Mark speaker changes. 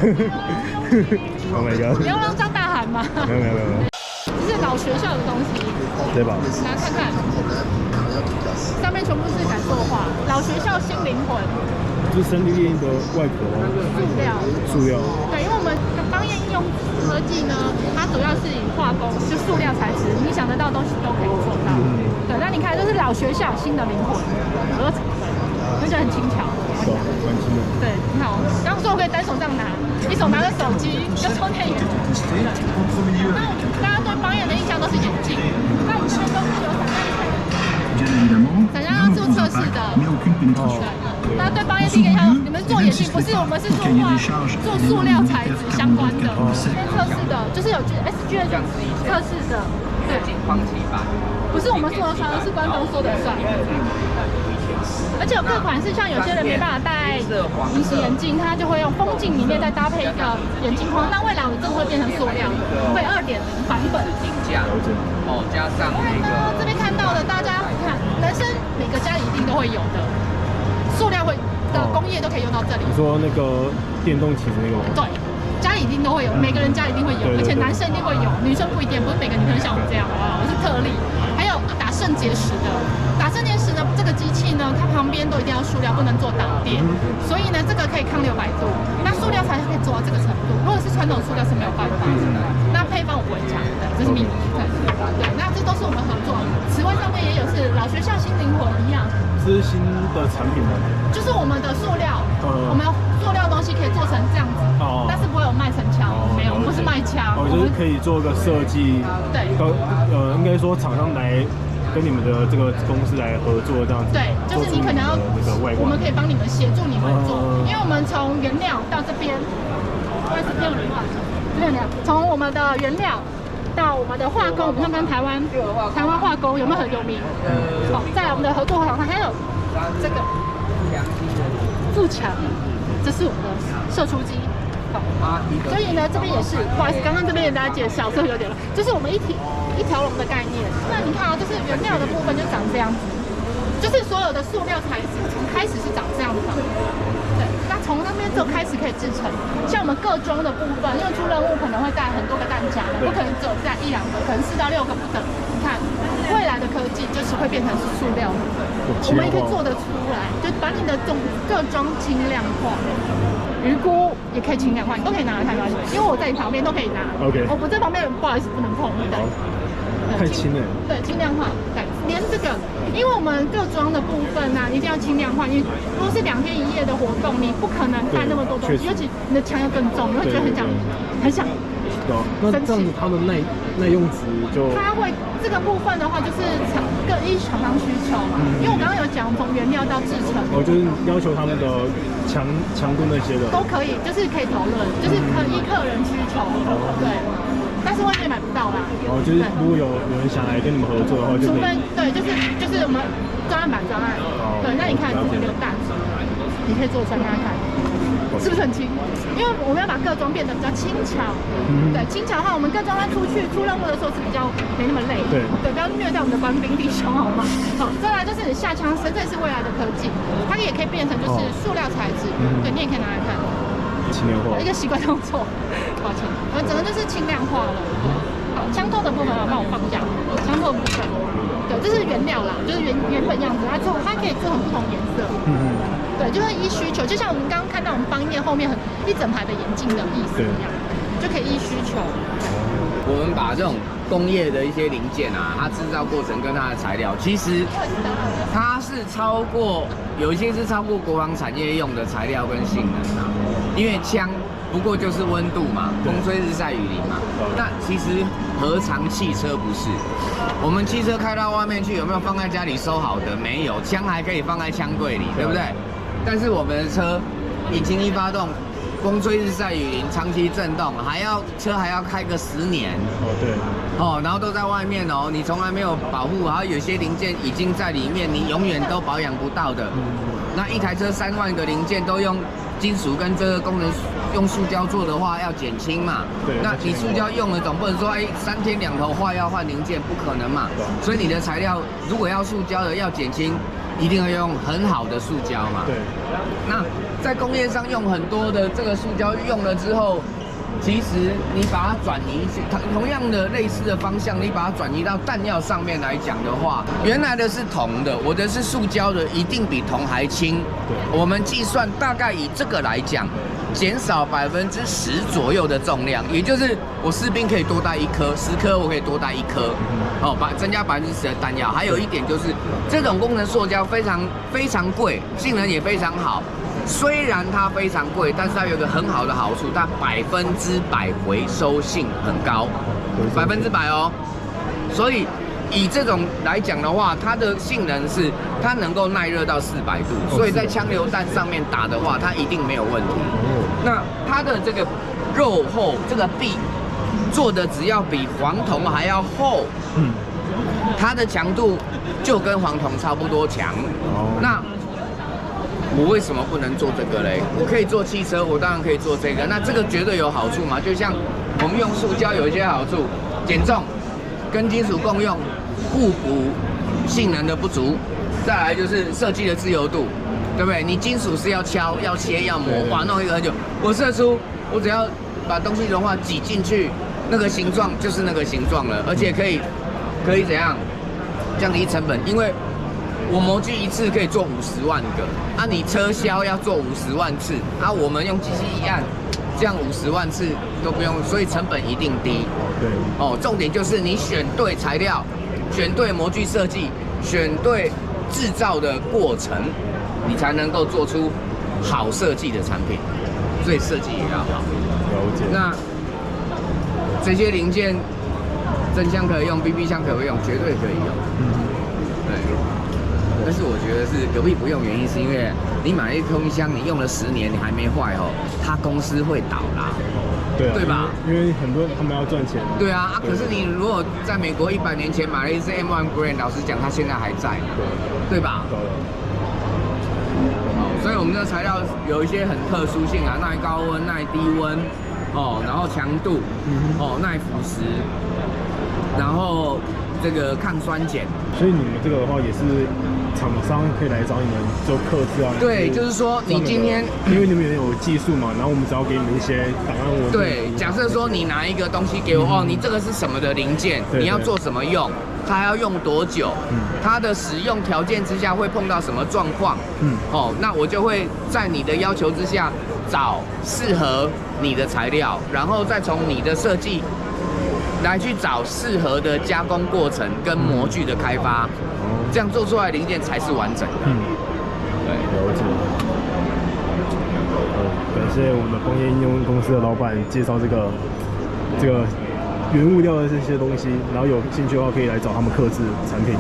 Speaker 1: Oh my god！
Speaker 2: 你要让张大喊吗？
Speaker 1: 没有。
Speaker 2: 这是老学校的东西，
Speaker 1: 对吧？
Speaker 2: 来看看，上面全部是感受画，老学校新灵魂。
Speaker 1: 就是生力印的外壳吗？塑料。
Speaker 2: 对，因为我们邦彦应用科技呢，它主要是以化工，就塑料材质，你想得到的东西都可以做到。对，那你看，这是老学校新的灵魂，合成的，那就很轻巧。
Speaker 1: 蛮轻的。
Speaker 2: 对，你看哦，刚刚说我可以单手这样拿，一手拿着手机跟充电眼。那大家对邦彦的印象都是眼镜，那我们这边都是有闪亮要做测试的。对，大家对邦彦第一个印象，你们做眼镜不是，我们是做塑料材质相关的。这边测试的就是有 SGS 测试的，对，不是我们说了算，是官方说的算。而且有各款式，像有些人没办法戴隐形眼镜，他就会用风镜里面再搭配一个眼镜框。那未来我们这个会变成塑料，会2.0版本。
Speaker 1: 加上
Speaker 2: 那个这边看到的，大家看，男生每个家里一定都会有的，塑料的工业都可以用到这里。
Speaker 1: 你说那个电动骑的那个吗？
Speaker 2: 对，家里一定都会有，每个人家一定会有，而且男生一定会有，女生不一定，不是每个女生像我这样啊，是特例。还有打肾结石的，打肾结石呢，这个机器呢，它旁边都一定要塑料，不能做导电，所以呢，这个可以抗600度。那塑料才可以做到这个程度，如果是传统塑料是没有办法的。那配方我不会讲的，这是秘密。对，那这都是我们合作。此外上面也有是老学校新灵魂一样，
Speaker 1: 这是新的产品吗？
Speaker 2: 就是我们的塑料，我们塑料东西可以做成这样子，但是不会有卖成枪，没有，不是卖枪，
Speaker 1: 就是可以做个设计，
Speaker 2: 对，
Speaker 1: 应该说厂商来跟你们的这个公司来合作这样子，
Speaker 2: 对，就是你可能要我们可以帮你们协助你们做，因为我们从原料到这边，从我们的原料到我们的化工，我们像跟台湾化工有没有很有名？好，再来我们的合作厂商还有这个富强，这是我们的射出机。好，所以呢，这边也是，不好意思，刚刚这边给大家介绍，所以有点了，这是我们一条龙的概念。那你看啊，就是原料的部分就长这样子，就是所有的塑料材质从开始是长这样子的。对，那从那边就开始可以制成，像我们各装的部分，因为出任务可能会带很多个弹夹的，不可能只有带1、2个，可能4到6个不等。你看，未来的科技就是会变成是塑料的，我们也可以做得出来，就把你的各装轻量化。鱼菇也可以轻量化，你都可以拿来台湾，因为我在你旁边都可以拿。
Speaker 1: OK。
Speaker 2: 我不在旁边，不好意思，不能碰。对。
Speaker 1: 太轻了。
Speaker 2: 对，轻量化。对，连这个，因为我们各装的部分呢，一定要轻量化，因为如果是2天1夜的活动，你不可能带那么多东西，尤其你的枪要更重，你会觉得很想。
Speaker 1: 那这样子它的耐用值就
Speaker 2: 它会这个部分的话，就是依厂商需求，因为我刚刚有讲从原料到制成，
Speaker 1: 就是要求他们的强度那些的
Speaker 2: 都可以，就是可以讨论，就是依客人需求，对。但是外面买不到啦。
Speaker 1: 就是如果有人想来跟你们合作的话，就可以。
Speaker 2: 对，就是我们专案。对，那你看这边有蛋，你可以做成看看。是不是很轻？因为我们要把各装变得比较轻巧。对，轻巧的话，我们各装它出任务的时候是比较没那么累。对，不要虐待我们的官兵弟兄，好吗？好，再来就是下枪身，这也是未来的科技，它也可以变成就是塑料材质。对，你也可以拿来看。
Speaker 1: 轻量化。
Speaker 2: 一个习惯动作，抱歉，整个就是轻量化了。好，枪托的部分帮我放下，枪托部分。对，这是原料啦，就是原本样子，它可以做成不同颜色。对，就是依需求，就像我们刚刚看到我们邦彦后面一整排的眼镜的意思一样，就可以依需求。
Speaker 3: 我们把这种工业的一些零件啊，它制造过程跟它的材料，其实它是有一些是超过国防产业用的材料跟性能啊，因为枪不过就是温度嘛，风吹日晒雨淋嘛。那其实何尝汽车不是？我们汽车开到外面去，有没有放在家里收好的？没有，枪还可以放在枪柜里，对不对？但是我们的车，引擎一发动，风吹日晒雨淋，长期震动，车还要开个10年。然后都在外面哦，你从来没有保护，然后有些零件已经在里面，你永远都保养不到的。那一台车3万个零件都用金属跟这个功能用塑胶做的话，要减轻嘛。那你塑胶用了，总不能说3天2头坏要换零件，不可能嘛。所以你的材料如果要塑胶的要减轻，一定要用很好的塑胶嘛。
Speaker 1: 对。
Speaker 3: 那在工业上用很多的这个塑胶用了之后，其实你把它转移，同样的类似的方向，你把它转移到弹药上面来讲的话，原来的是铜的，我的是塑胶的，一定比铜还轻。我们计算大概以这个来讲，减少10%左右的重量，也就是我士兵可以多带1颗，10颗我可以多带1颗，增加10%的弹药。还有一点就是，这种工程塑胶非常贵，性能也非常好。虽然它非常贵，但是它有一个很好的好处，它100%回收性很高，100%哦。所以以这种来讲的话，它的性能是它能够耐热到400度，所以在枪榴弹上面打的话，它一定没有问题。那它的这个肉厚，这个壁做的只要比黄铜还要厚，它的强度就跟黄铜差不多强。那我为什么不能做这个嘞？我可以做汽车，我当然可以做这个。那这个绝对有好处嘛？就像我们用塑胶有一些好处，减重，跟金属共用，互补性能的不足。再来就是设计的自由度，对不对？你金属是要敲、要切、要磨，哇，弄一个很久。我射出，我只要把东西融化挤进去，那个形状就是那个形状了，而且可以怎样降低成本？因为我模具一次可以做50万个，你车销要做50万次，我们用机器一按，这样50万次都不用，所以成本一定低。
Speaker 1: 对，
Speaker 3: 重点就是你选对材料，选对模具设计，选对制造的过程，你才能够做出好设计的产品。所以设计也要好。
Speaker 1: 了解。
Speaker 3: 那这些零件，真枪可以用 ，BB 枪可不可以用？绝对可以用。对。但是我觉得是隔壁不用，原因是因为你买了一空箱，你用了10年，你还没坏它公司会倒啦，对吧？
Speaker 1: 因为很多人他们要赚钱。
Speaker 3: 对啊，可是你如果在美国100年前买了一支 M1 Garand， 老实讲，它现在还在，对吧？所以我们的材料有一些很特殊性啊，耐高温、耐低温，然后强度，耐腐蚀，然后这个抗酸碱。
Speaker 1: 所以你们这个的话也是厂商可以来找你们做客制啊。
Speaker 3: 对，就是说你今天，
Speaker 1: 因为你们有技术嘛，然后我们只要给你们一些档案文。
Speaker 3: 对，假设说你拿一个东西给我，你这个是什么的零件，你要做什么用，它要用多久，它的使用条件之下会碰到什么状况，那我就会在你的要求之下找适合你的材料，然后再从你的设计来去找适合的加工过程跟模具的开发，这样做出来的零件才是完整的。对，
Speaker 1: 了解。感谢我们的工业应用公司的老板介绍这个原物料的这些东西，然后有兴趣的话可以来找他们客制产品。